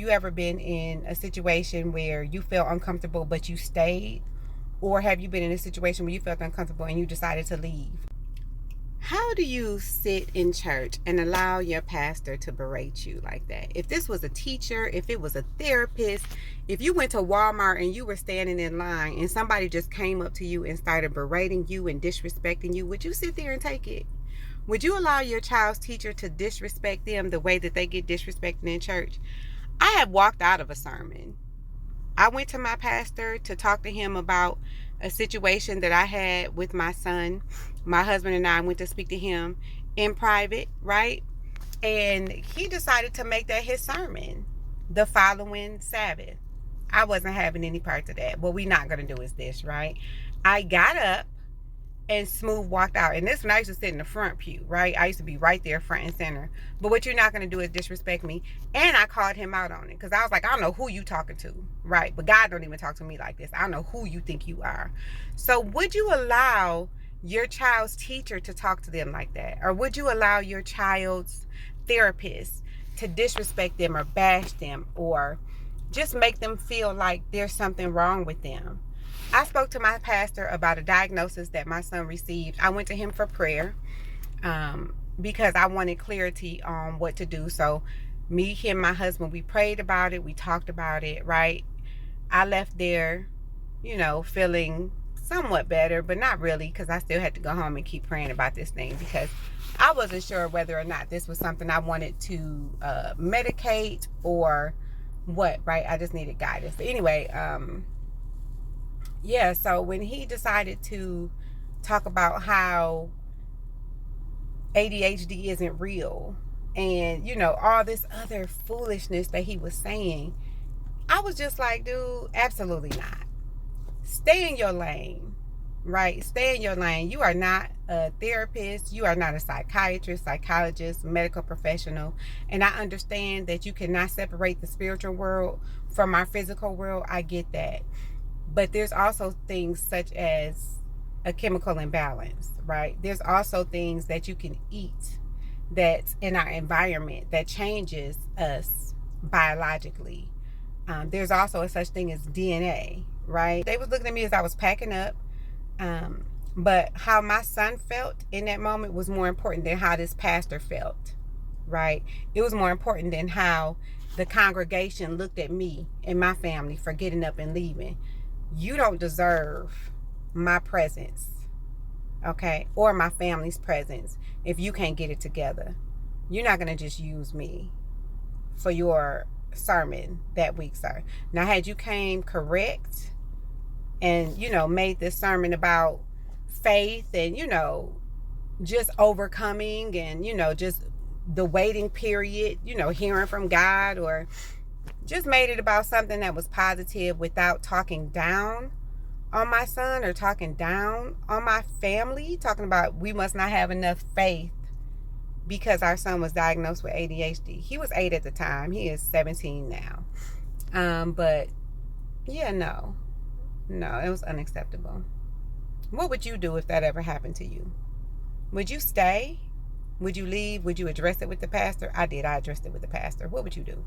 you ever been in a situation where you felt uncomfortable but you stayed? Or have you been in a situation where you felt uncomfortable and you decided to leave? How do you sit in church and allow your pastor to berate you like that? If this was a teacher, if it was a therapist, if you went to Walmart and you were standing in line and somebody just came up to you and started berating you and disrespecting you, would you sit there and take it? Would you allow your child's teacher to disrespect them the way that they get disrespected in church? I have walked out of a sermon. I went to my pastor to talk to him about a situation that I had with my son. My husband and I went to speak to him in private, right? And he decided to make that his sermon the following Sabbath. I wasn't having any parts of that. What we're not going to do is this, right? I got up and smooth walked out. And this when I used to sit in the front pew, right? I used to be right there front and center. But what you're not going to do is disrespect me. And I called him out on it because I was like, I don't know who you talking to, right? But God don't even talk to me like this. I don't know who you think you are. So would you allow your child's teacher to talk to them like that? Or would you allow your child's therapist to disrespect them or bash them or just make them feel like there's something wrong with them? I spoke to my pastor about a diagnosis that my son received. I went to him for prayer because I wanted clarity on what to do. So me, him, my husband, we prayed about it. We talked about it, right? I left there, feeling somewhat better, but not really, because I still had to go home and keep praying about this thing because I wasn't sure whether or not this was something I wanted to medicate or what, right? I just needed guidance. But anyway, yeah, so when he decided to talk about how ADHD isn't real and, all this other foolishness that he was saying, I was just like, dude, absolutely not. Stay in your lane, right? Stay in your lane. You are not a therapist. You are not a psychiatrist, psychologist, medical professional. And I understand that you cannot separate the spiritual world from our physical world. I get that. But there's also things such as a chemical imbalance, right? There's also things that you can eat that's in our environment that changes us biologically. There's also a such thing as DNA, right? They was looking at me as I was packing up. But how my son felt in that moment was more important than how this pastor felt, right? It was more important than how the congregation looked at me and my family for getting up and leaving. You don't deserve my presence, okay, or my family's presence if you can't get it together. You're not going to just use me for your sermon that week, sir. Now, had you came correct and, made this sermon about faith and, just overcoming and, just the waiting period, hearing from God, or just made it about something that was positive without talking down on my son or talking down on my family, talking about we must not have enough faith because our son was diagnosed with ADHD. He was 8 at the time. He is 17 now. But yeah, no, it was unacceptable. What would you do if that ever happened to you? Would you stay? Would you leave? Would you address it with the pastor? I did. I addressed it with the pastor. What would you do?